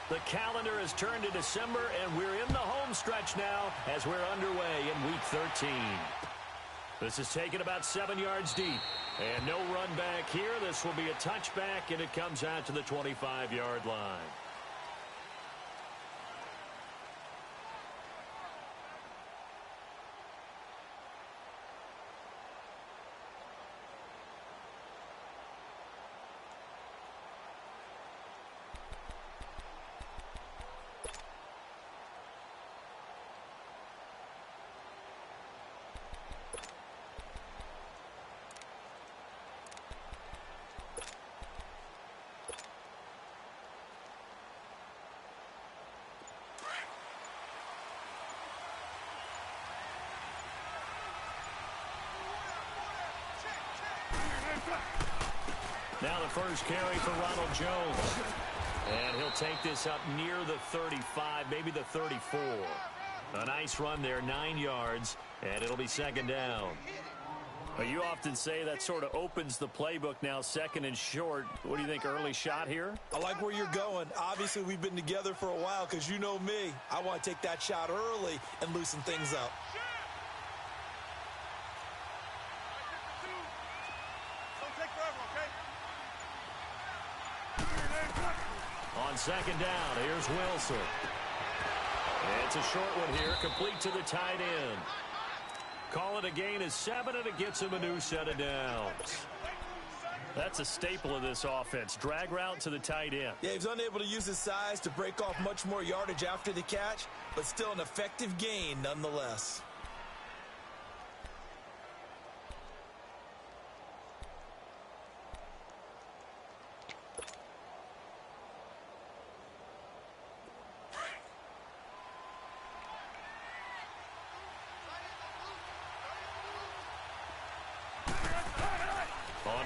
The calendar has turned to December, and we're in the home stretch now as we're underway in Week 13. This is taken about 7 yards deep. And no run back here. This will be a touchback, and it comes out to the 25-yard line. Now the first carry for Ronald Jones. And he'll take this up near the 35, maybe the 34. A nice run there, 9 yards, and it'll be second down. Well, you often say that sort of opens the playbook now, second and short. What do you think, early shot here? I like where you're going. Obviously, we've been together for a while because you know me. I want to take that shot early and loosen things up. On second down, here's Wilson. It's a short one here, complete to the tight end. Call it a gain of 7, and it gets him a new set of downs. That's a staple of this offense. Drag route to the tight end. Yeah, he's unable to use his size to break off much more yardage after the catch, but still an effective gain nonetheless.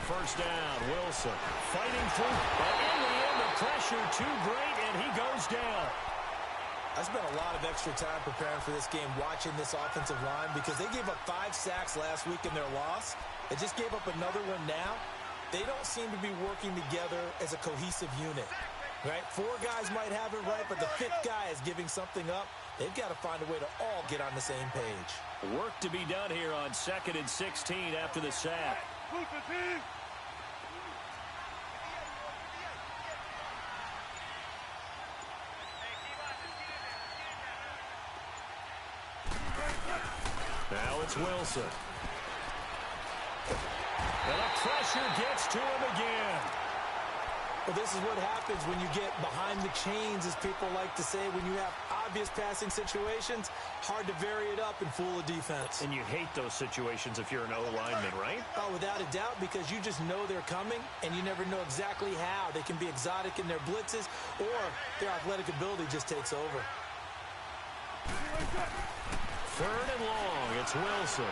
First down, Wilson fighting through, but in the end, the pressure too great, and he goes down. I spent a lot of extra time preparing for this game, watching this offensive line, because they gave up 5 sacks last week in their loss. They just gave up another one now. They don't seem to be working together as a cohesive unit, right? 4 guys might have it right, but the 5th guy is giving something up. They've got to find a way to all get on the same page. Work to be done here on 2nd and 16 after the sack. Now it's Wilson. And the pressure gets to him again. Well, this is what happens when you get behind the chains, as people like to say. When you have obvious passing situations, hard to vary it up and fool a defense. And you hate those situations if you're an O-lineman, right? Oh, without a doubt, because you just know they're coming, and you never know exactly how. They can be exotic in their blitzes, or their athletic ability just takes over. 3rd and long, it's Wilson.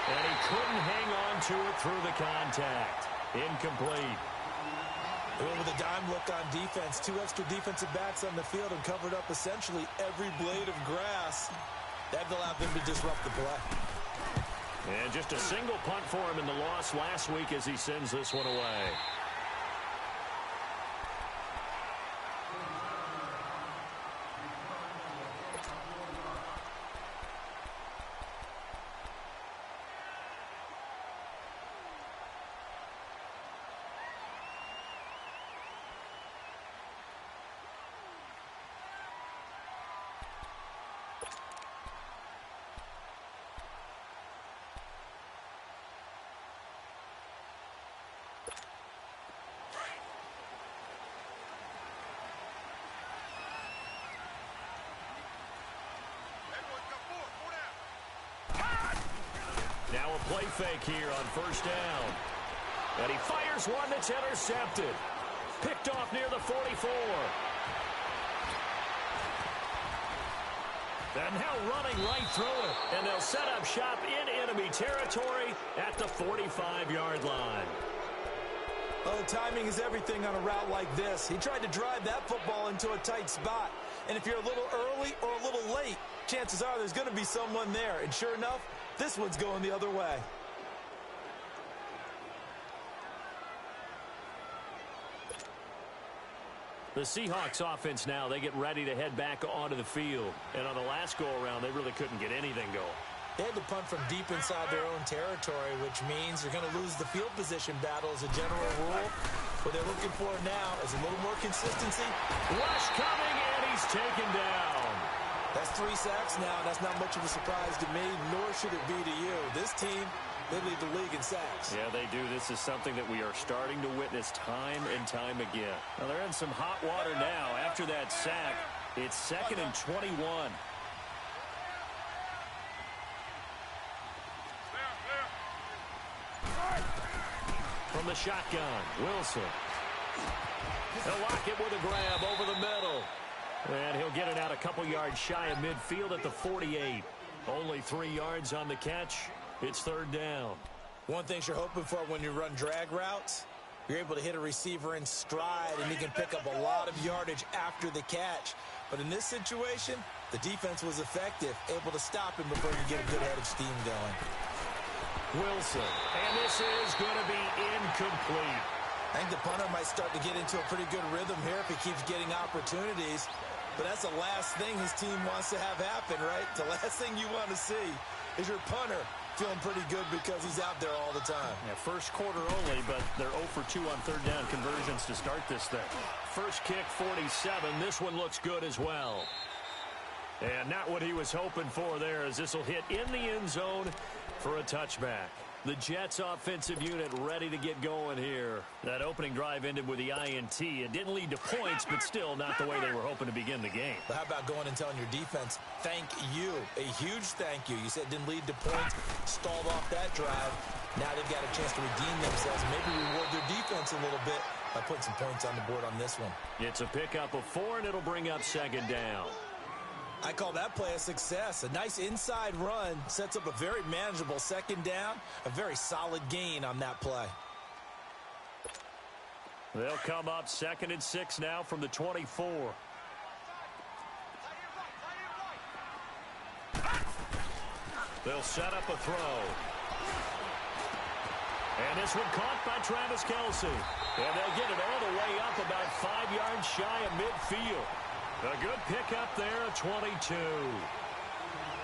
And he couldn't hang on to it through the contact. Incomplete. With a dime look on defense, 2 extra defensive backs on the field and covered up essentially every blade of grass. That allowed them to disrupt the play. And just a single punt for him in the loss last week as he sends this one away. Now a play fake here on first down. And he fires one that's intercepted. Picked off near the 44. And now running right through it. And they'll set up shop in enemy territory at the 45-yard line. Oh, timing is everything on a route like this. He tried to drive that football into a tight spot. And if you're a little early or a little late, chances are there's going to be someone there. And sure enough, this one's going the other way. The Seahawks offense now, they get ready to head back onto the field. And on the last go-around, they really couldn't get anything going. They had to punt from deep inside their own territory, which means you're going to lose the field position battle as a general rule. What they're looking for now is a little more consistency. Rush coming, and he's taken down. That's 3 sacks now, and that's not much of a surprise to me, nor should it be to you. This team, they lead the league in sacks. Yeah, they do. This is something that we are starting to witness time and time again. Now, they're in some hot water now. After that sack, it's 2nd and 21. From the shotgun, Wilson. He'll lock it with a grab over the middle. And he'll get it out a couple yards shy of midfield at the 48. Only 3 yards on the catch. It's 3rd down. One thing you're hoping for when you run drag routes, you're able to hit a receiver in stride, and he can pick up a lot of yardage after the catch. But in this situation, the defense was effective, able to stop him before you get a good head of steam going. Wilson, and this is going to be incomplete. I think the punter might start to get into a pretty good rhythm here if he keeps getting opportunities. But that's the last thing his team wants to have happen, right? The last thing you want to see is your punter feeling pretty good because he's out there all the time. Yeah, first quarter only, but they're 0 for 2 on 3rd down conversions to start this thing. First kick, 47. This one looks good as well. And not what he was hoping for there, as this will hit in the end zone for a touchback. The Jets offensive unit ready to get going here. That opening drive ended with the INT. It didn't lead to points, but still not the way they were hoping to begin the game. But how about going and telling your defense, thank you, a huge thank you. You said it didn't lead to points, stalled off that drive. Now they've got a chance to redeem themselves, maybe reward their defense a little bit by putting some points on the board on this one. It's a pickup of 4, and it'll bring up 2nd down. I call that play a success. A nice inside run sets up a very manageable 2nd down, a very solid gain on that play. They'll come up 2nd and 6 now from the 24. They'll set up a throw. And this one caught by Travis Kelce. And they'll get it all the way up about 5 yards shy of midfield. A good pickup there at 22.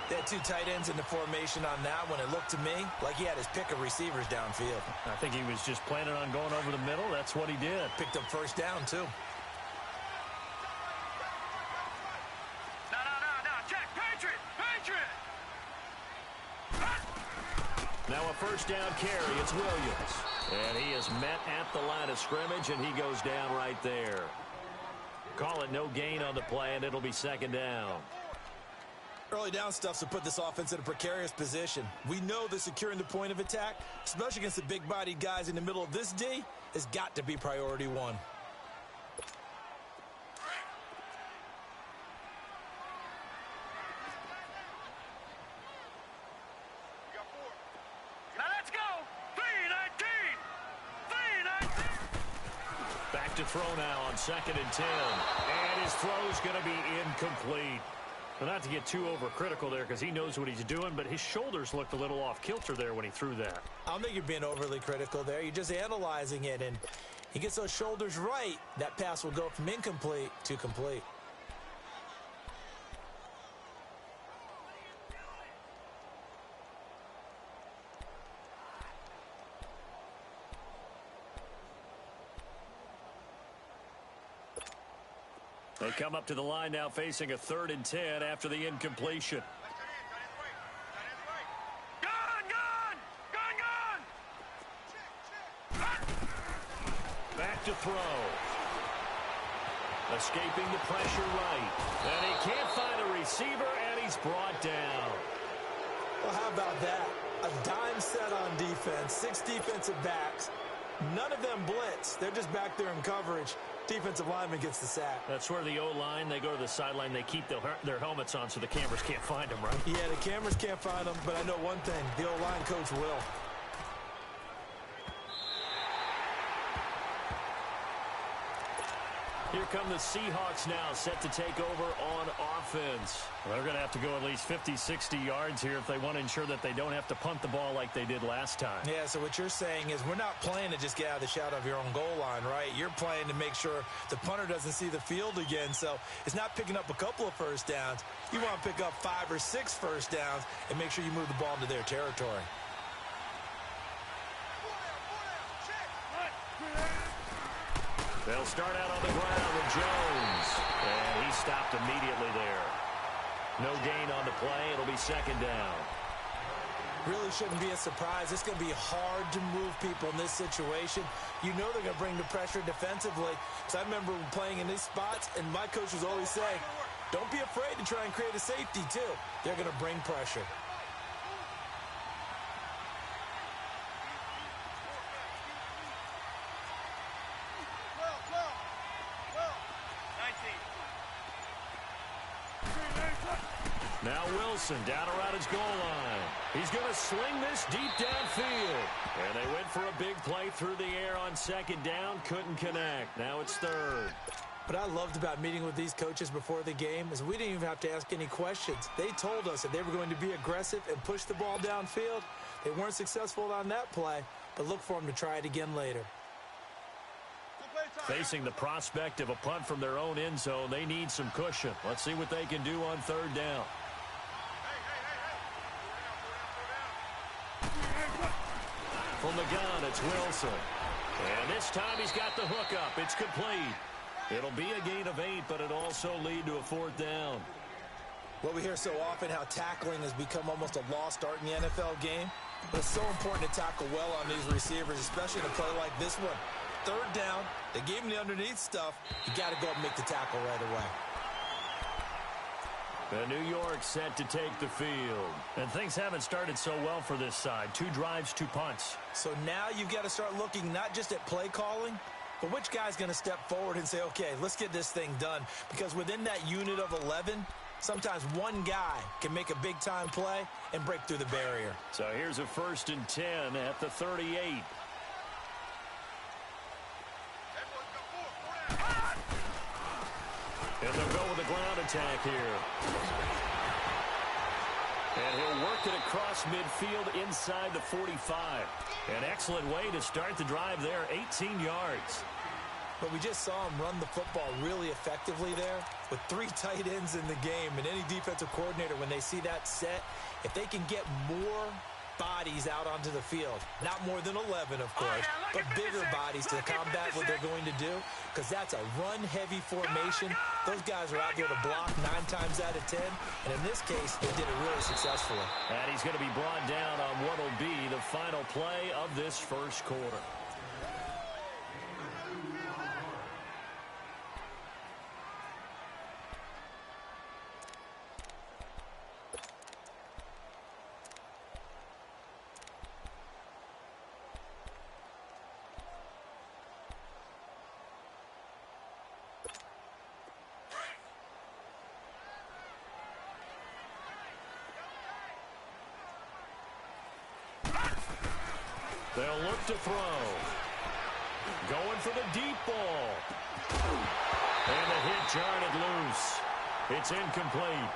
They had 2 tight ends in the formation on that one. It looked to me like he had his pick of receivers downfield. I think he was just planning on going over the middle. That's what he did. Picked up 1st down, too. No, check. Patriot! Now a 1st down carry. It's Williams. And he is met at the line of scrimmage, and he goes down right there. Call it no gain on the play, and it'll be 2nd down. Early down stuff to put this offense in a precarious position. We know that securing the point of attack, especially against the big-bodied guys in the middle of this D, has got to be priority 1. Now let's go! 3-19! Back to throw now on 2nd and 10. And his throw's going to be incomplete. Well, not to get too overcritical there because he knows what he's doing, but his shoulders looked a little off kilter there when he threw that. I don't think you're being overly critical there. You're just analyzing it, and he gets those shoulders right. That pass will go from incomplete to complete. They come up to the line now facing a 3rd and 10 after the incompletion. Back to throw. Escaping the pressure right. And he can't find a receiver, and he's brought down. Well, how about that? A dime set on defense, 6 defensive backs. None of them blitz. They're just back there in coverage. Defensive lineman gets the sack. That's where the O-line, they go to the sideline, they keep their helmets on so the cameras can't find them, right? Yeah, the cameras can't find them, but I know one thing. The O-line coach will. Here come the Seahawks now, set to take over on offense. Well, they're going to have to go at least 50, 60 yards here if they want to ensure that they don't have to punt the ball like they did last time. Yeah, so what you're saying is we're not playing to just get out of the shadow of your own goal line, right? You're playing to make sure the punter doesn't see the field again. So it's not picking up a couple of first downs. You want to pick up 5 or 6 first downs and make sure you move the ball into their territory. They'll start out on the ground with Jones. And he stopped immediately there. No gain on the play. It'll be second down. Really shouldn't be a surprise. It's going to be hard to move people in this situation. You know they're going to bring the pressure defensively. Because I remember playing in these spots, and my coach was always saying, don't be afraid to try and create a safety, too. They're going to bring pressure. Now Wilson down around his goal line. He's going to sling this deep downfield. And they went for a big play through the air on second down. Couldn't connect. Now it's third. What I loved about meeting with these coaches before the game is we didn't even have to ask any questions. They told us that they were going to be aggressive and push the ball downfield. They weren't successful on that play, but look for them to try it again later. Facing the prospect of a punt from their own end zone, they need some cushion. Let's see what they can do on third down. From the gun, it's Wilson. And this time he's got the hook up. It's complete. It'll be a gain of 8, but it'll also lead to a fourth down. Well, we hear so often how tackling has become almost a lost art in the NFL game. But it's so important to tackle well on these receivers, especially in a play like this one. Third down, they gave him the underneath stuff. You got to go up and make the tackle right away. And New York set to take the field. And things haven't started so well for this side. 2 drives, 2 punts. So now you've got to start looking not just at play calling, but which guy's going to step forward and say, okay, let's get this thing done. Because within that unit of 11, sometimes one guy can make a big-time play and break through the barrier. So here's a 1st and 10 at the 38. And they'll go with a ground attack here. And he'll work it across midfield inside the 45. An excellent way to start the drive there, 18 yards. But we just saw him run the football really effectively there with 3 tight ends in the game. And any defensive coordinator, when they see that set, if they can get more bodies out onto the field, not more than 11, of course, but bigger bodies to combat what they're going to do, because that's a run-heavy formation. Those guys are out there to block 9 times out of 10, and in this case, they did it really successfully. And he's going to be brought down on what will be the final play of this first quarter. They'll look to throw. Going for the deep ball. And the hit jarred loose. It's incomplete.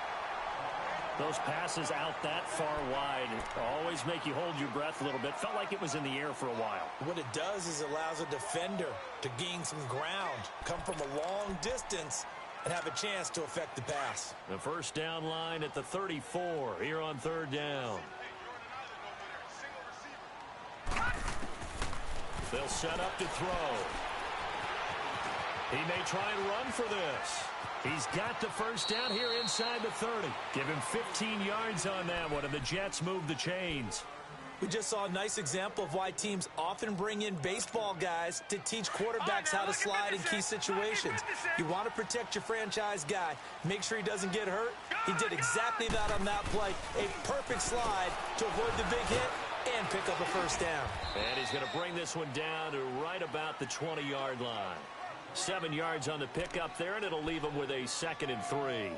Those passes out that far wide always make you hold your breath a little bit. Felt like it was in the air for a while. What it does is it allows a defender to gain some ground, come from a long distance, and have a chance to affect the pass. The first down line at the 34 here on third down. They'll set up to throw. He may try and run for this. He's got the first down here inside the 30. Give him 15 yards on that one, and the Jets move the chains. We just saw a nice example of why teams often bring in baseball guys to teach quarterbacks how to slide in key situations. You want to protect your franchise guy. Make sure he doesn't get hurt. He did exactly that on that play. A perfect slide to avoid the big hit and pick up a first down. And he's going to bring this one down to right about the 20-yard line. 7 yards on the pickup there, and it'll leave him with a 2nd and 3.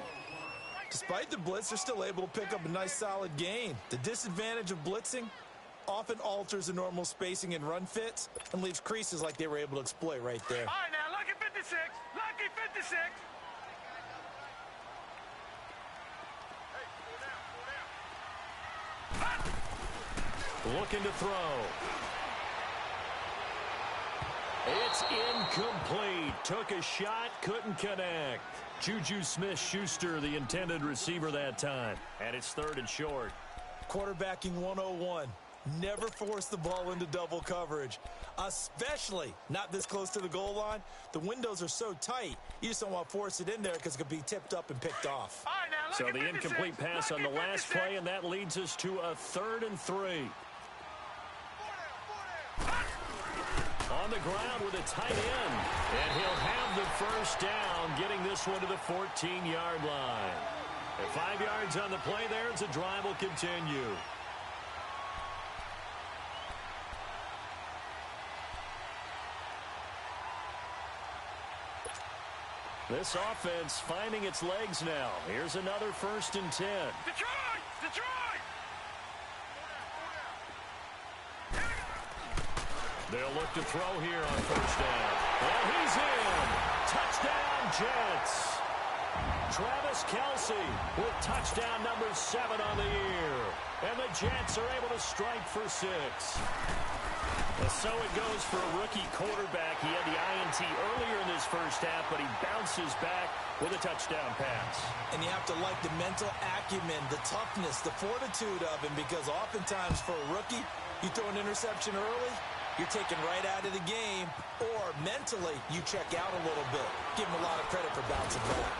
Despite the blitz, they're still able to pick up a nice solid gain. The disadvantage of blitzing often alters the normal spacing and run fits and leaves creases like they were able to exploit right there. All right, now, lucky 56. Lucky to 6. Looking to throw. It's incomplete. Took a shot, couldn't connect. Juju Smith-Schuster, the intended receiver that time. And it's 3rd and short. Quarterbacking 101. Never force the ball into double coverage, especially not this close to the goal line. The windows are so tight, you just don't want to force it in there because it could be tipped up and picked off. All right, now, So look the at 56. incomplete pass on the Look at last 56. play, and that leads us to a 3rd and 3. On the ground with a tight end. And he'll have the first down, getting this one to the 14-yard line. And 5 yards on the play there as the drive will continue. This offense finding its legs now. Here's another 1st and 10. Detroit! Detroit! They'll look to throw here on 1st down. And he's in. Touchdown, Jets. Travis Kelce with touchdown number 7 on the year. And the Jets are able to strike for 6. So it goes for a rookie quarterback. He had the INT earlier in this first half, but he bounces back with a touchdown pass. And you have to like the mental acumen, the toughness, the fortitude of him, because oftentimes for a rookie, you throw an interception early, you're taken right out of the game, or mentally you check out a little bit. Give him a lot of credit for bouncing back.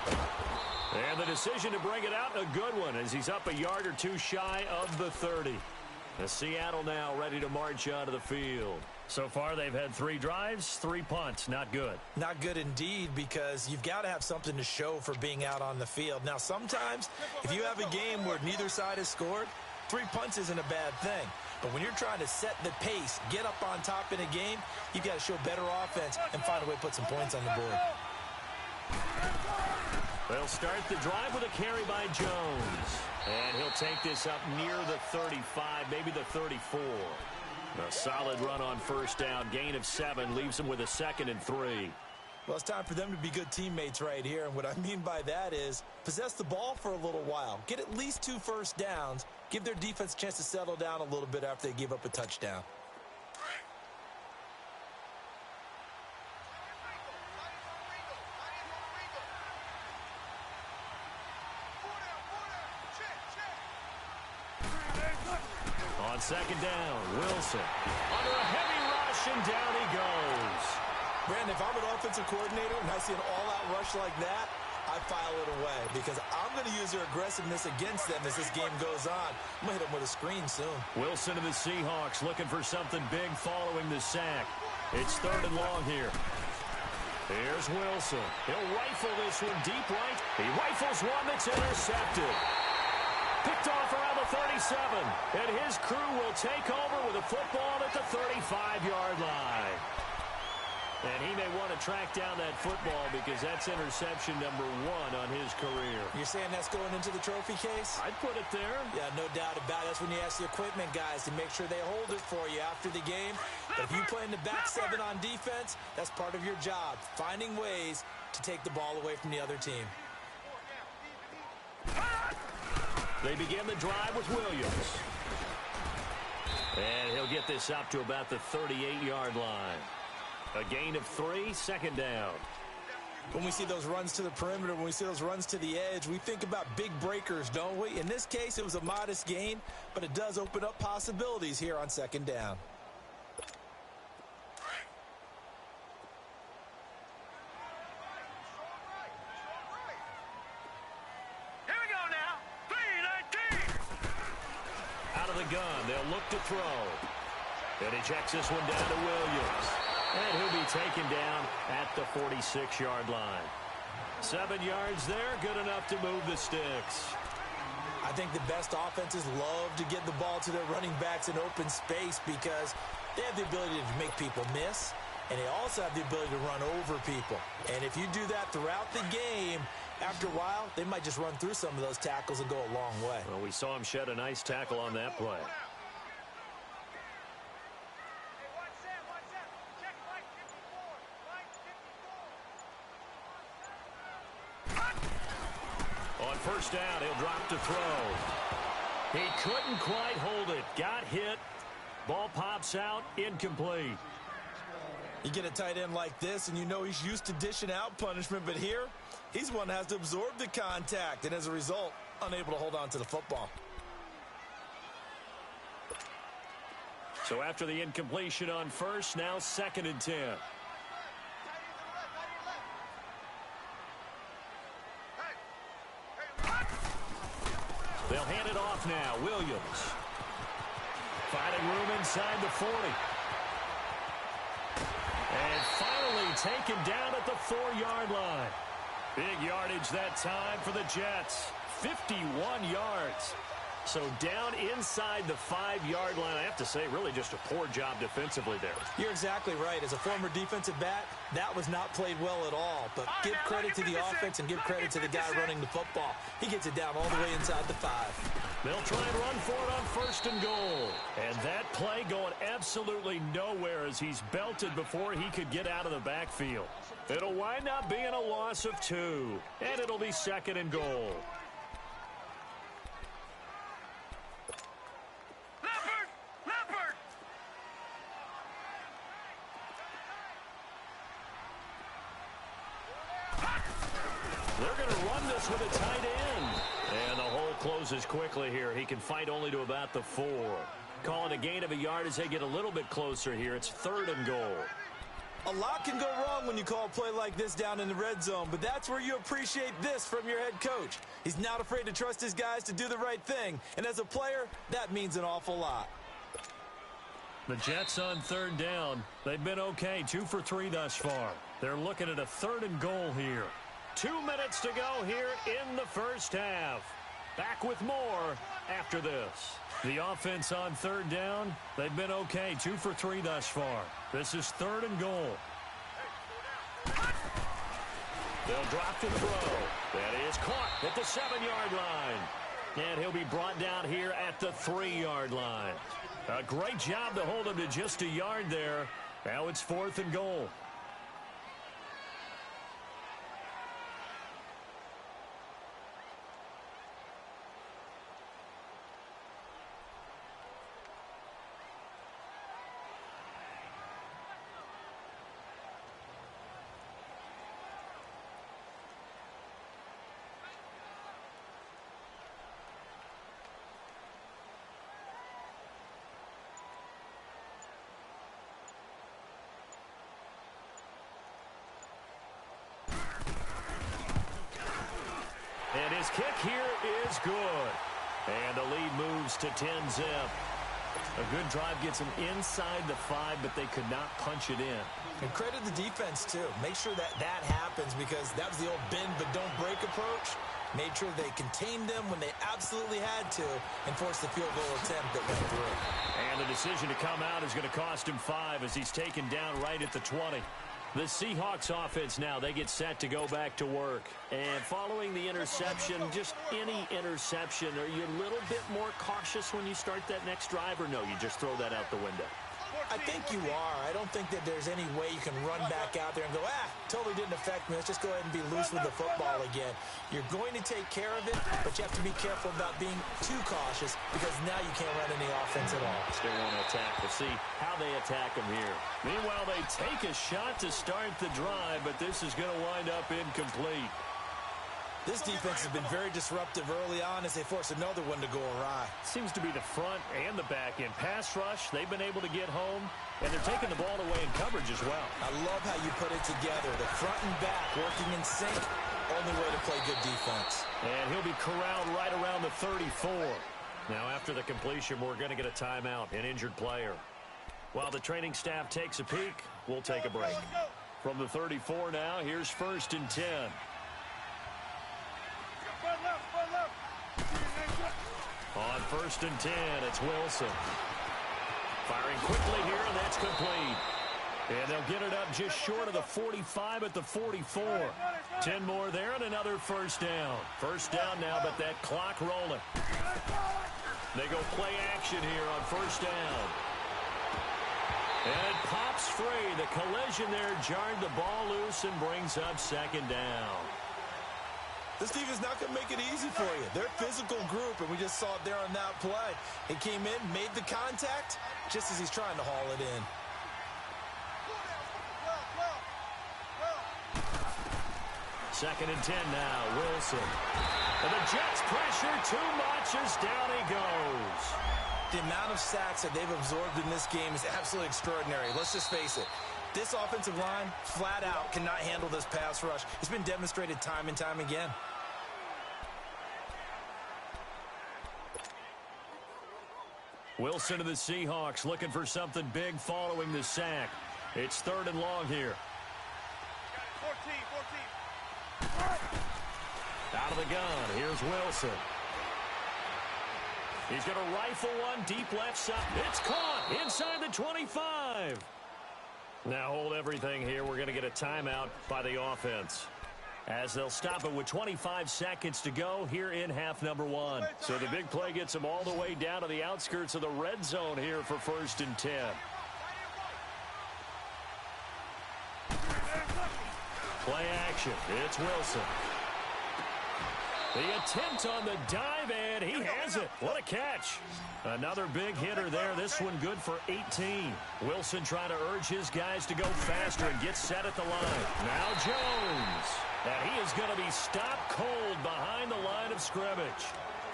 And the decision to bring it out, a good one, as he's up a yard or two shy of the 30. The Seattle now ready to march onto the field. So far, they've had 3 drives, 3 punts. Not good. Not good indeed, because you've got to have something to show for being out on the field. Now, sometimes, if you have a game where neither side has scored, 3 punts isn't a bad thing. But when you're trying to set the pace, get up on top in a game, you've got to show better offense and find a way to put some points on the board. They'll start the drive with a carry by Jones. And he'll take this up near the 35, maybe the 34. A solid run on 1st down. Gain of 7 leaves him with a 2nd and 3. Well, it's time for them to be good teammates right here. And what I mean by that is possess the ball for a little while. Get at least 2 first downs. Give their defense a chance to settle down a little bit after they give up a touchdown. On 2nd down, Wilson. Under a heavy rush, and down he goes. Brandon, if I'm an offensive coordinator and I see an all-out rush like that, I file it away because I'm going to use their aggressiveness against them as this game goes on. I'm going to hit them with a screen soon. Wilson and the Seahawks looking for something big following the sack. It's 3rd and long here. Here's Wilson. He'll rifle this one deep right. He rifles one that's intercepted. Picked off around the 37. And his crew will take over with a football at the 35-yard line. And he may want to track down that football because that's interception number 1 on his career. You're saying that's going into the trophy case? I'd put it there. Yeah, no doubt about it. That's when you ask the equipment guys to make sure they hold it for you after the game. But if you play in the back 7 on defense, that's part of your job, finding ways to take the ball away from the other team. They begin the drive with Williams. And he'll get this up to about the 38-yard line. A gain of 3, 2nd down. When we see those runs to the perimeter, when we see those runs to the edge, we think about big breakers, don't we? In this case, it was a modest gain, but it does open up possibilities here on 2nd down. Here we go now. 3-19. Out of the gun, they'll look to throw. And he checks this one down to Williams. And he'll be taken down at the 46-yard line. 7 yards there, good enough to move the sticks. I think the best offenses love to get the ball to their running backs in open space because they have the ability to make people miss, and they also have the ability to run over people. And if you do that throughout the game, after a while, they might just run through some of those tackles and go a long way. Well, we saw him shed a nice tackle on that play. first down, he'll drop to throw. He couldn't quite hold it. Got hit. Ball pops out, incomplete. You get a tight end like this, and you know he's used to dishing out punishment, but here, he's one that has to absorb the contact, and as a result, unable to hold on to the football. So after the incompletion on first, now 2nd and 10. They'll hand it off now. Williams. Finding room inside the 40. And finally taken down at the 4-yard line. Big yardage that time for the Jets. 51 yards. So down inside the 5-yard line. I have to say, really just a poor job defensively there. You're exactly right. As a former defensive back, that was not played well at all. But give credit to the offense and give credit to the guy running the football. He gets it down all the way inside the 5. They'll try and run for it on 1st and goal. And that play going absolutely nowhere as he's belted before he could get out of the backfield. It'll wind up being a loss of 2. And it'll be 2nd and goal. They're going to run this with a tight end. And the hole closes quickly here. He can fight only to about the 4. Calling a gain of a yard as they get a little bit closer here. It's 3rd and goal. A lot can go wrong when you call a play like this down in the red zone, but that's where you appreciate this from your head coach. He's not afraid to trust his guys to do the right thing, and as a player, that means an awful lot. The Jets on 3rd down. They've been okay, 2 for 3 thus far. They're looking at a 3rd and goal here. 2 minutes to go here in the first half. Back with more after this. The offense on 3rd down, they've been okay, 2 for 3 thus far. This is 3rd and goal. They'll drop to throw. That is caught at the 7-yard line. And he'll be brought down here at the 3-yard line. A great job to hold him to just a yard there. Now it's 4th and goal. And his kick here is good. And the lead moves to 10-zip. A good drive gets him inside the 5, but they could not punch it in. And credit the defense, too. Make sure that that happens because that was the old bend but don't break approach. Made sure they contained them when they absolutely had to and forced the field goal attempt that went through. And the decision to come out is going to cost him 5 as he's taken down right at the 20. The Seahawks offense now, they get set to go back to work. And following the interception, just any interception, are you a little bit more cautious when you start that next drive, or no, you just throw that out the window? I think you are. I don't think that there's any way you can run back out there and go, totally didn't affect me. Let's just go ahead and be loose with the football again. You're going to take care of it, but you have to be careful about being too cautious because now you can't run any offense at all. They want to attack. We'll see how they attack them here. Meanwhile, they take a shot to start the drive, but this is going to wind up incomplete. This defense has been very disruptive early on as they force another one to go awry. Seems to be the front and the back end. Pass rush, they've been able to get home, and they're taking the ball away in coverage as well. I love how you put it together. The front and back working in sync. Only way to play good defense. And he'll be corralled right around the 34. Now, after the completion, we're going to get a timeout, an injured player. While the training staff takes a peek, we'll take a break. From the 34 now, here's 1st and 10. On 1st and 10, it's Wilson. Firing quickly here, and that's complete. And they'll get it up just short of the 45 at the 44. 10 more there and another 1st down. 1st down now, but that clock rolling. They go play action here on 1st down. And it pops free. The collision there jarred the ball loose and brings up 2nd down. This defense is not going to make it easy for you. They're a physical group, and we just saw it there on that play. He came in, made the contact, just as he's trying to haul it in. Second and 10 now, Wilson. And the Jets pressure too much as down he goes. The amount of sacks that they've absorbed in this game is absolutely extraordinary. Let's just face it. This offensive line, flat out, cannot handle this pass rush. It's been demonstrated time and time again. Wilson to the Seahawks looking for something big following the sack. It's 3rd and long here. 14. Out of the gun, here's Wilson. He's going to rifle one deep left side. It's caught inside the 25. Now hold everything here. We're going to get a timeout by the offense, as they'll stop it with 25 seconds to go here in half number 1. So the big play gets them all the way down to the outskirts of the red zone here for 1st and 10. Play action. It's Wilson. The attempt on the dive, and he has it. What a catch. Another big hitter there. This one good for 18. Wilson trying to urge his guys to go faster and get set at the line. Now Jones. And he is going to be stopped cold behind the line of scrimmage.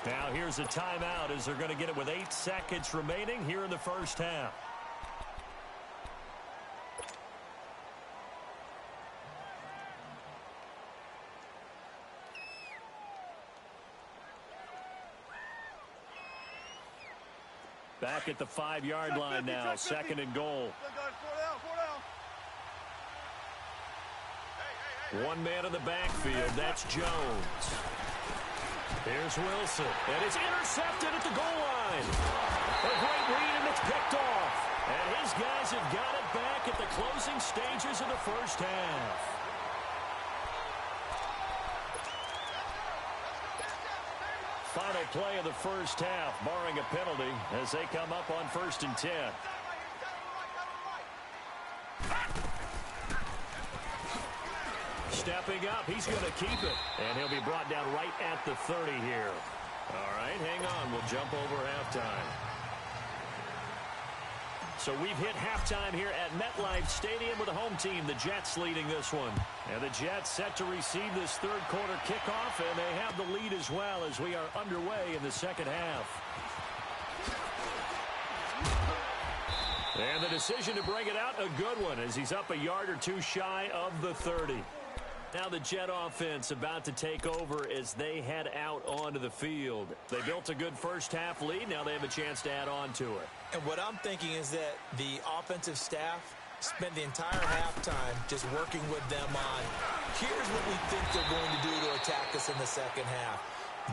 Now here's a timeout as they're going to get it with 8 seconds remaining here in the first half. Back at the 5-yard line now, 2nd and goal. 1 man in the backfield, that's Jones. Here's Wilson, and it's intercepted at the goal line. A great read, and it's picked off. And his guys have got it back at the closing stages of the first half. Final play of the first half, barring a penalty, as they come up on 1st and 10. Stepping up, he's going to keep it. And he'll be brought down right at the 30 here. All right, hang on. We'll jump over halftime. So we've hit halftime here at MetLife Stadium with the home team, the Jets, leading this one. And the Jets set to receive this 3rd quarter kickoff, and they have the lead as well as we are underway in the second half. And the decision to bring it out, a good one, as he's up a yard or 2 shy of the 30. Now the Jet offense about to take over as they head out onto the field. They built a good first half lead. Now they have a chance to add on to it. And what I'm thinking is that the offensive staff spent the entire halftime just working with them on, here's what we think they're going to do to attack us in the second half.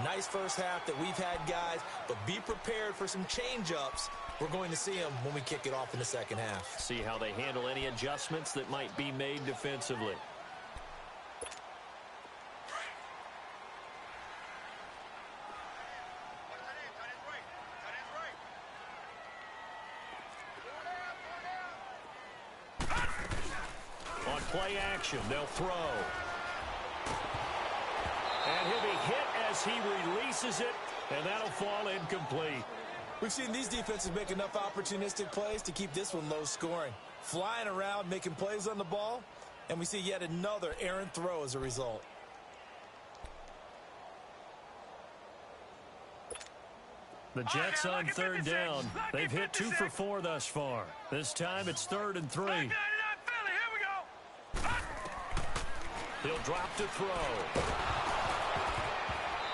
Nice first half that we've had, guys, but be prepared for some change-ups. We're going to see them when we kick it off in the second half. See how they handle any adjustments that might be made defensively. Play action, they'll throw. And he'll be hit as he releases it, and that'll fall incomplete. We've seen these defenses make enough opportunistic plays to keep this one low scoring. Flying around, making plays on the ball, and we see yet another errant throw as a result. The Jets on 3rd down. They've hit 2 for 4 thus far. This time it's 3rd and 3. He'll drop to throw.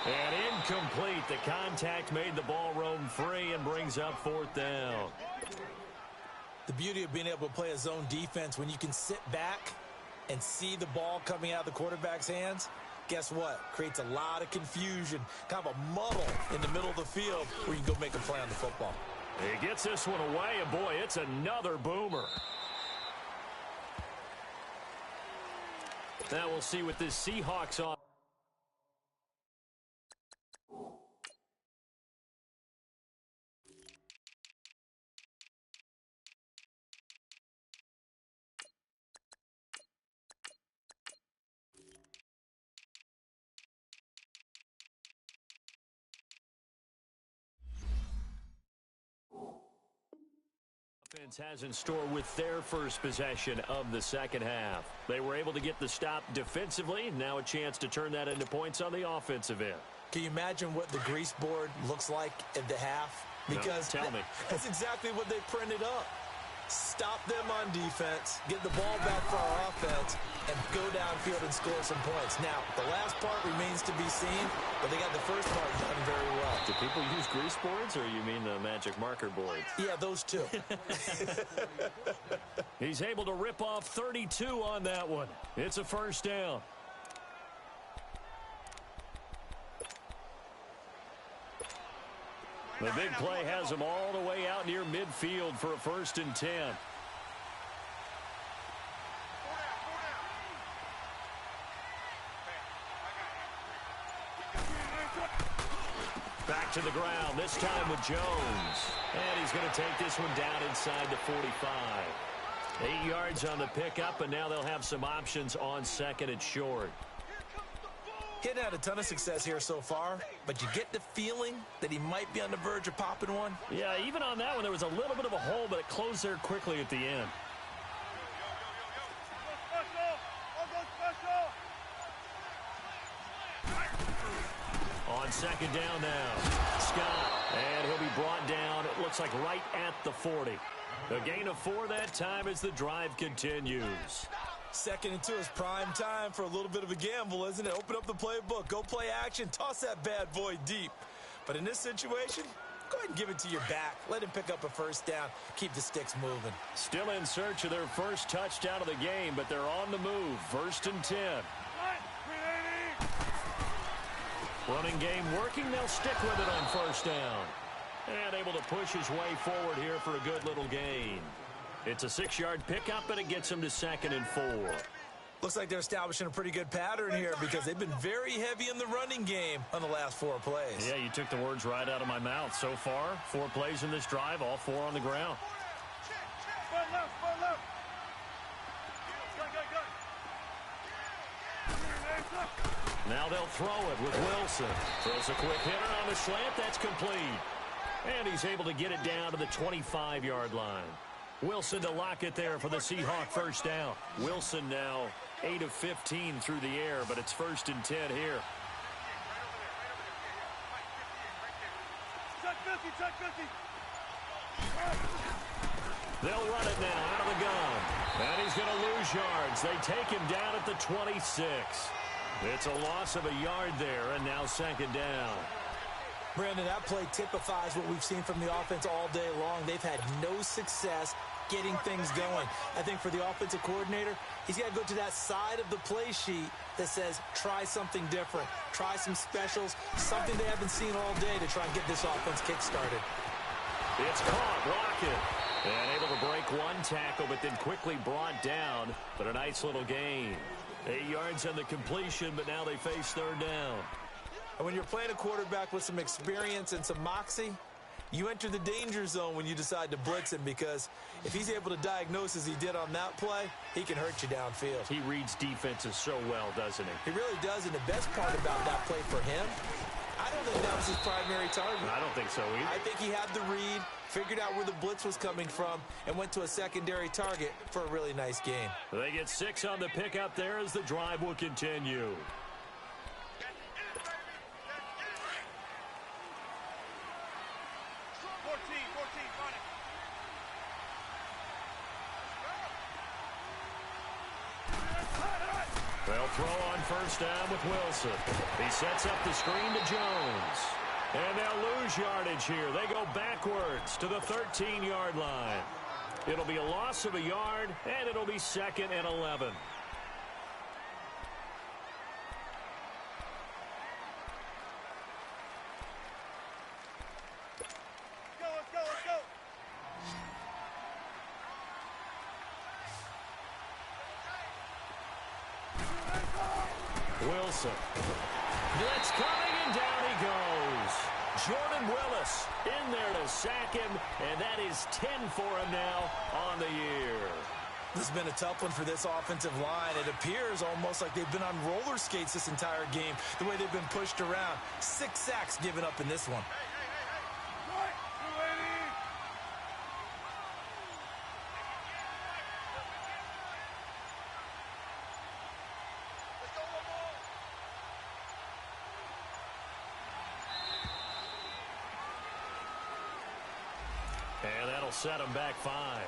And incomplete. The contact made the ball roam free and brings up 4th down. The beauty of being able to play a zone defense, when you can sit back and see the ball coming out of the quarterback's hands, guess what? Creates a lot of confusion, kind of a muddle in the middle of the field where you can go make a play on the football. He gets this one away, and boy, it's another boomer. Now we'll see what this Seahawks on. offense has in store with their first possession of the second half. They were able to get the stop defensively. Now a chance to turn that into points on the offensive end. Can you imagine what the grease board looks like at the half? Because no, tell me. That's exactly what they printed up. Stop them on defense, get the ball back for our offense, and go downfield and score some points. Now, the last part remains to be seen, but they got the first part done very well. Do people use grease boards, or you mean the magic marker boards? Yeah, those two. He's able to rip off 32 on that one. It's a first down. The big play has him all the way out near midfield for a 1st and 10. Back to the ground, this time with Jones. And he's going to take this one down inside the 45. 8 yards on the pickup, and now they'll have some options on 2nd and short. He hadn't had a ton of success here so far, but you get the feeling that he might be on the verge of popping one. Yeah, even on that one, there was a little bit of a hole, but it closed there quickly at the end. On 2nd down now, Scott, and he'll be brought down, it looks like right at the 40. A gain of 4 that time as the drive continues. 2nd and 2 is prime time for a little bit of a gamble, isn't it? Open up the playbook, go play action, toss that bad boy deep. But in this situation, go ahead and give it to your back. Let him pick up a 1st down, keep the sticks moving. Still in search of their first touchdown of the game, but they're on the move. 1st and 10. Running game working, they'll stick with it on 1st down. And able to push his way forward here for a good little gain. It's a 6-yard pickup, and it gets him to 2nd and 4. Looks like they're establishing a pretty good pattern here because they've been very heavy in the running game on the last 4 plays. Yeah, you took the words right out of my mouth. So far, 4 plays in this drive, all 4 on the ground. Now they'll throw it with Wilson. Throws a quick hitter on the slant. That's complete. And he's able to get it down to the 25-yard line. Wilson to lock it there for the Seahawk 1st down. Wilson now 8 of 15 through the air, but it's 1st and 10 here. They'll run it now out of the gun. And he's going to lose yards. They take him down at the 26. It's a loss of a yard there, and now 2nd down. Brandon, that play typifies what we've seen from the offense all day long. They've had no success getting things going. I think for the offensive coordinator, he's got to go to that side of the play sheet that says, try something different. Try some specials, something they haven't seen all day to try and get this offense kick-started. It's caught, Rocket. And able to break 1 tackle, but then quickly brought down. But a nice little gain. 8 yards on the completion, but now they face 3rd down. And when you're playing a quarterback with some experience and some moxie, you enter the danger zone when you decide to blitz him, because if he's able to diagnose as he did on that play, he can hurt you downfield. He reads defenses so well, doesn't he? He really does, and the best part about that play for him, I don't think that was his primary target. I don't think so either. I think he had the read, figured out where the blitz was coming from, and went to a secondary target for a really nice game. They get 6 on the pickup there as the drive will continue. They'll throw on 1st down with Wilson. He sets up the screen to Jones. And they'll lose yardage here. They go backwards to the 13-yard line. It'll be a loss of a yard, and it'll be 2nd and 11. Wilson. Blitz coming, and down he goes. Jordan Willis in there to sack him, and that is 10 for him now on the year. This has been a tough one for this offensive line. It appears almost like they've been on roller skates this entire game, the way they've been pushed around. 6 sacks given up in this one. That'll set them back 5.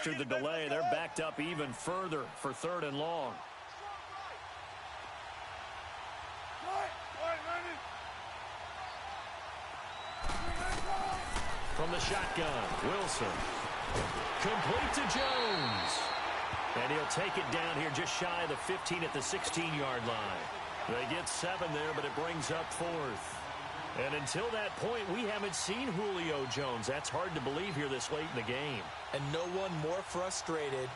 after the delay. They're backed up even further for 3rd and long. From the shotgun, Wilson. Complete to Jones. And he'll take it down here just shy of the 15 at the 16-yard line. They get 7 there, but it brings up 4th. And until that point, we haven't seen Julio Jones. That's hard to believe here this late in the game. And no one more frustrated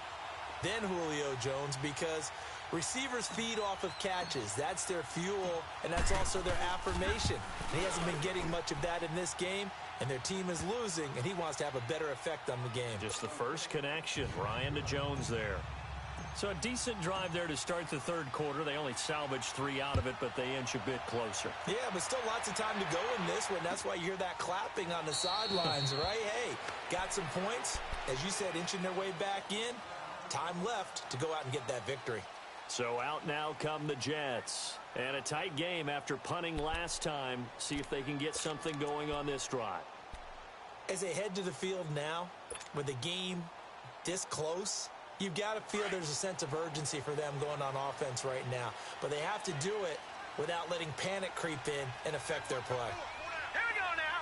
than Julio Jones because receivers feed off of catches. That's their fuel, and that's also their affirmation. And he hasn't been getting much of that in this game, and their team is losing, and he wants to have a better effect on the game. Just the first connection, Ryan to Jones there. So a decent drive there to start the 3rd quarter. They only salvaged 3 out of it, but they inch a bit closer. Yeah, but still lots of time to go in this one. That's why you hear that clapping on the sidelines, right? Hey, got some points. As you said, inching their way back in. Time left to go out and get that victory. So out now come the Jets. And a tight game after punting last time. See if they can get something going on this drive. As they head to the field now, with the game this close, you've got to feel there's a sense of urgency for them going on offense right now. But they have to do it without letting panic creep in and affect their play. Here we go now.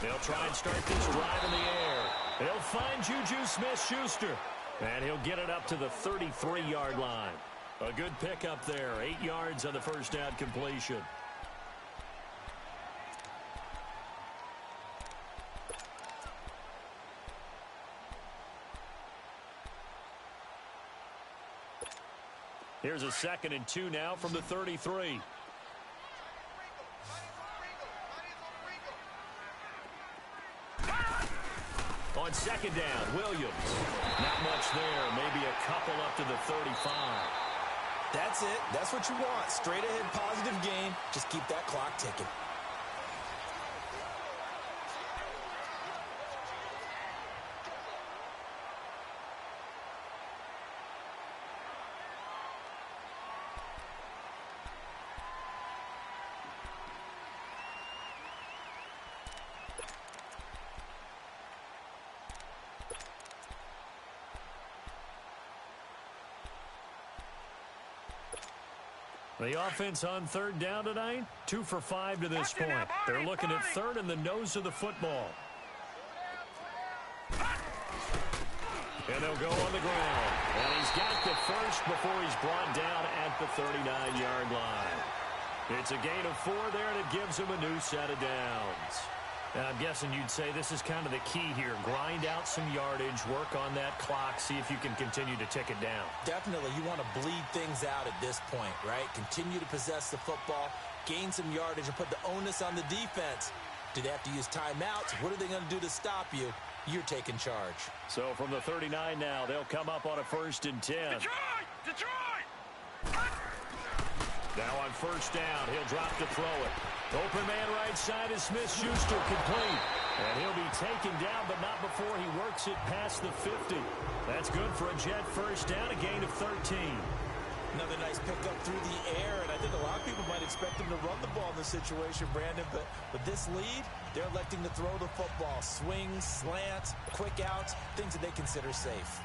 They'll try and start this drive in the air. They'll find Juju Smith-Schuster. And he'll get it up to the 33-yard line. A good pickup there. 8 yards on the first down completion. Here's a 2nd and 2 now from the 33. On 2nd down, Williams. Not much there. Maybe a couple up to the 35. That's it. That's what you want. Straight ahead positive gain. Just keep that clock ticking. The offense on 3rd down tonight, 2 for 5 to this point. They're looking at 3rd and the nose of the football. And they'll go on the ground. And he's got the first before he's brought down at the 39-yard line. It's a gain of 4 there, and it gives him a new set of downs. I'm guessing you'd say this is kind of the key here. Grind out some yardage, work on that clock, see if you can continue to tick it down. Definitely. You want to bleed things out at this point, right? Continue to possess the football, gain some yardage, and put the onus on the defense. Do they have to use timeouts? What are they going to do to stop you? You're taking charge. So from the 39 now, they'll come up on a 1st and 10. Detroit! Now on 1st down, he'll drop to throw it. Open man right side is Smith-Schuster, complete. And he'll be taken down, but not before he works it past the 50. That's good for a Jet 1st down, a gain of 13. Another nice pickup through the air, and I think a lot of people might expect him to run the ball in this situation, Brandon, but with this lead, they're electing to throw the football. Swings, slants, quick outs, things that they consider safe.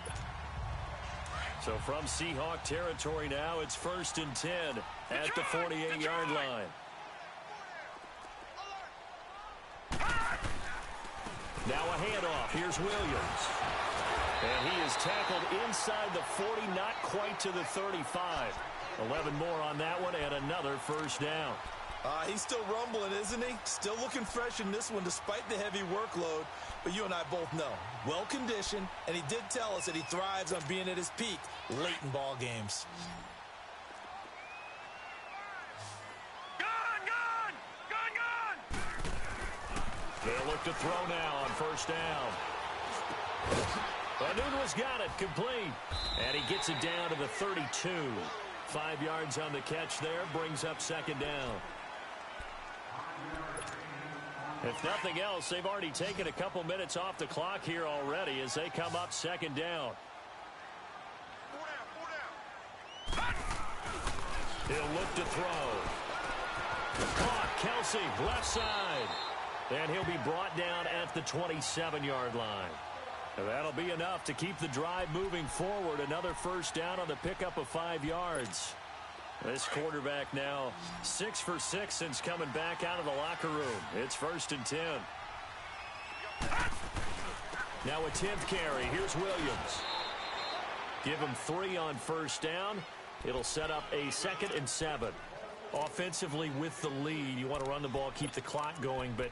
So from Seahawk territory now, it's 1st and 10 at the 48-yard line. Now a handoff. Here's Williams. And he is tackled inside the 40, not quite to the 35. 11 more on that one, and another 1st down. He's still rumbling, isn't he? Still looking fresh in this one despite the heavy workload. But you and I both know, well-conditioned, and he did tell us that he thrives on being at his peak late in ball games. They'll look to throw now on 1st down. Anunua's got it, complete. And he gets it down to the 32. 5 yards on the catch there, brings up 2nd down. If nothing else, they've already taken a couple minutes off the clock here already as they come up 2nd down. He'll look to throw. Caught, Kelsey, left side. And he'll be brought down at the 27-yard line. And that'll be enough to keep the drive moving forward. Another first down on the pickup of 5 yards. This quarterback now 6 for 6 since coming back out of the locker room. It's 1st and 10. Now a 10th carry. Here's Williams. Give him 3 on first down. It'll set up a 2nd and 7. Offensively with the lead, you want to run the ball, keep the clock going, but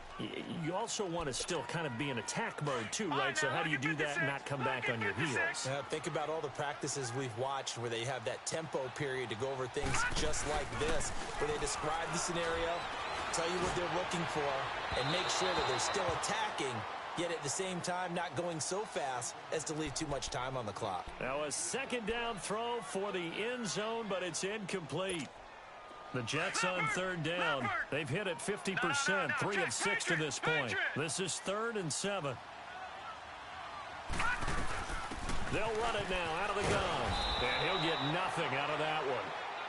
you also want to still kind of be in attack mode too, right? So how do you do that and not come back on your heels? Think about all the practices we've watched where they have that tempo period to go over things just like this, where they describe the scenario, tell you what they're looking for, and make sure that they're still attacking, yet at the same time not going so fast as to leave too much time on the clock. Now a 2nd down throw for the end zone, but it's incomplete. The Jets on 3rd down. They've hit it 50%, 3 of 6 to this point. This is 3rd and 7. They'll run it now out of the gun. And he'll get nothing out of that one.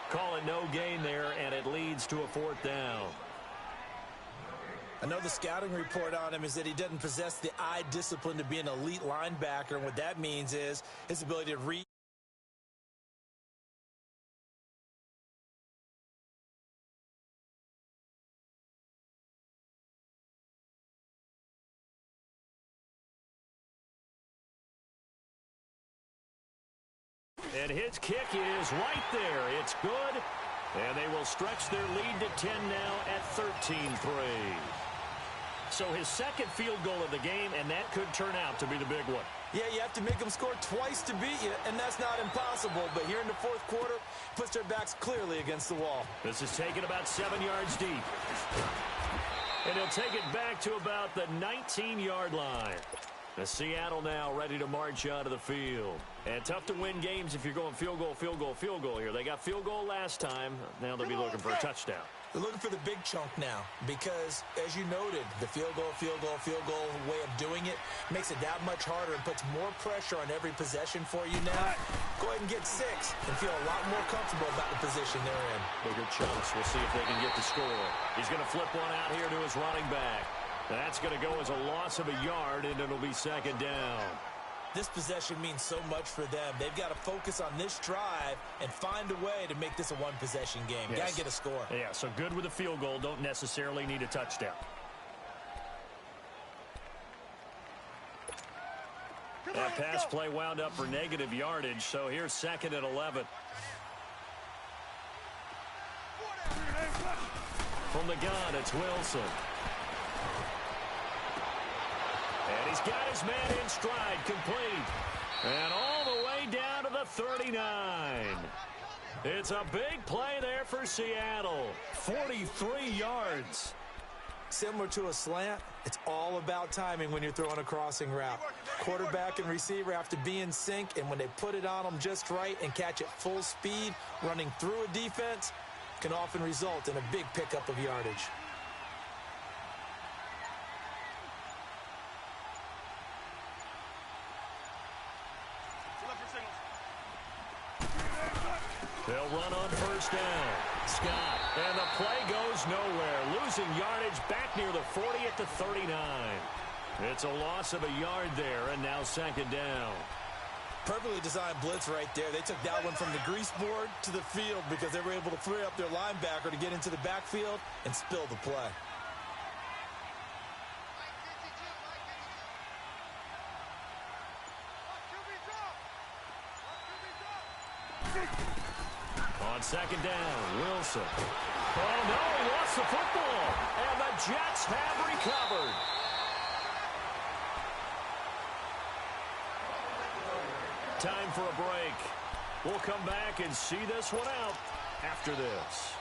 Call it no gain there, and it leads to a 4th down. I know the scouting report on him is that he doesn't possess the eye discipline to be an elite linebacker, and what that means is his ability to read. And his kick is right there. It's good. And they will stretch their lead to 10 now at 13-3. So his 2nd field goal of the game, and that could turn out to be the big one. Yeah, you have to make them score twice to beat you, and that's not impossible. But here in the 4th quarter, puts their backs clearly against the wall. This is taken about 7 yards deep. And he'll take it back to about the 19-yard line. The Seattle now ready to march onto the field. And tough to win games if you're going field goal, field goal, field goal here. They got field goal last time. Now they'll be looking for a touchdown. They're looking for the big chunk now because, as you noted, the field goal way of doing it makes it that much harder and puts more pressure on every possession for you now. Go ahead and get 6 and feel a lot more comfortable about the position they're in. Bigger chunks. We'll see if they can get the score. He's going to flip one out here to his running back. That's going to go as a loss of a yard, and it'll be 2nd down. This possession means so much for them. They've got to focus on this drive and find a way to make this a one-possession game. Yes. Got to get a score. Yeah, so good with a field goal. Don't necessarily need a touchdown. That pass play wound up for negative yardage, so here's 2nd and 11. From the gun, it's Wilson. And he's got his man in stride, complete. And all the way down to the 39. It's a big play there for Seattle. 43 yards. Similar to a slant, it's all about timing when you're throwing a crossing route. Quarterback and receiver have to be in sync, and when they put it on them just right and catch it full speed, running through a defense can often result in a big pickup of yardage. They'll run on first down. Scott. And the play goes nowhere. Losing yardage back near the 40 at the 39. It's a loss of a yard there, and now 2nd down. Perfectly designed blitz right there. They took that one from the grease board to the field because they were able to free up their linebacker to get into the backfield and spill the play. On 2nd down, Wilson. Oh, no, he lost the football. And the Jets have recovered. Time for a break. We'll come back and see this one out after this.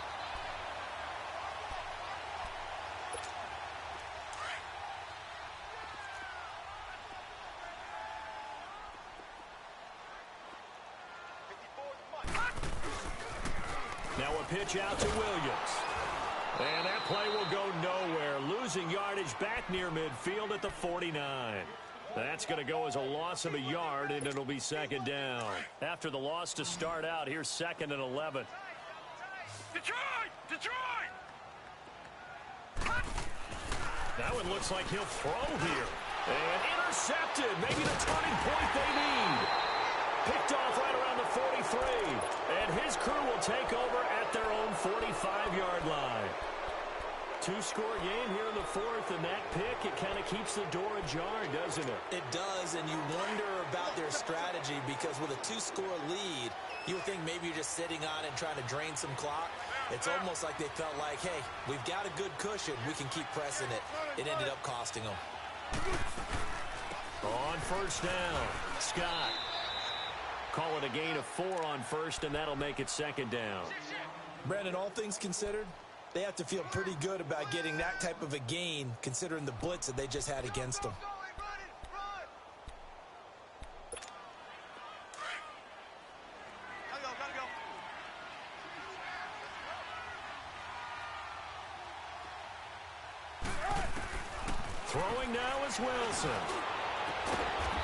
Now a pitch out to Williams. And that play will go nowhere. Losing yardage back near midfield at the 49. That's going to go as a loss of a yard, and it'll be 2nd down. After the loss to start out, here's 2nd and 11. Detroit! That one looks like he'll throw here. And intercepted. Maybe the turning point they need. Picked off right around the 43. And his crew will take over at their own 45-yard line. Two-score game here in the fourth, and that pick, it kind of keeps the door ajar, doesn't it? It does, and you wonder about their strategy because with a two-score lead, you would think maybe you're just sitting on it and trying to drain some clock. It's almost like they felt like, hey, we've got a good cushion. We can keep pressing it. It ended up costing them. On first down, Scott. Call it a gain of 4 on first, and that'll make it second down. Brandon, all things considered, they have to feel pretty good about getting that type of a gain considering the blitz that they just had against them. Throwing now is Wilson.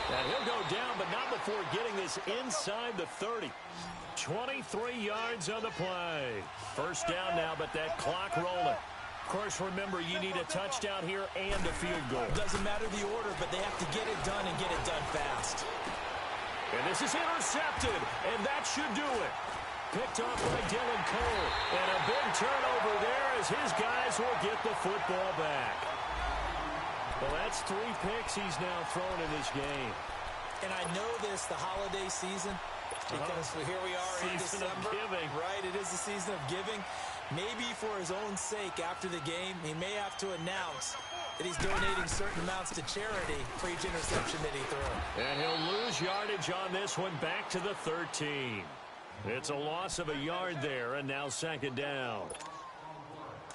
And he'll go down, but not before getting this inside the 30. 23 yards on the play. First down now, but that clock rolling. Of course, remember, you need a touchdown here and a field goal. Doesn't matter the order, but they have to get it done and get it done fast. And this is intercepted, and that should do it. Picked off by Dylan Cole. And a big turnover there as his guys will get the football back. Well, that's 3 picks he's now thrown in this game. And I know this, the holiday season, because here we are in December. Season of giving. Right, it is the season of giving. Maybe for his own sake after the game, he may have to announce that he's donating certain amounts to charity for each interception that he threw. And he'll lose yardage on this one back to the 13. It's a loss of a yard there, and now second down.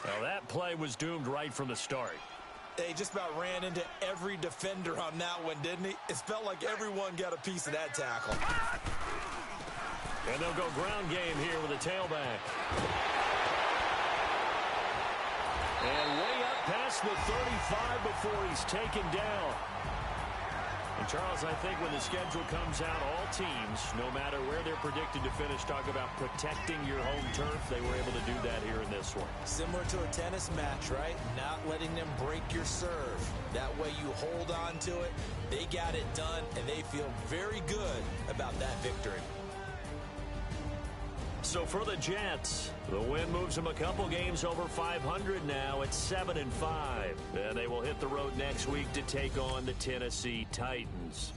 Well, that play was doomed right from the start. They just about ran into every defender on that one, didn't he? It felt like everyone got a piece of that tackle. And they'll go ground game here with a tailback. And way up past the 35 before he's taken down. And, Charles, I think when the schedule comes out, all teams, no matter where they're predicted to finish, talk about protecting your home turf. They were able to do that here in this one. Similar to a tennis match, right? Not letting them break your serve. That way you hold on to it. They got it done, and they feel very good about that victory. So for the Jets, the win moves them a couple games over 500 now at 7-5. And they will hit the road next week to take on the Tennessee Titans.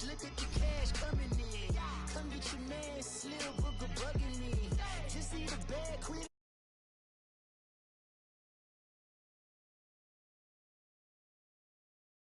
Look at the cash coming in. Come get your man, Slim Booger bugging me. Just need a bag, quit.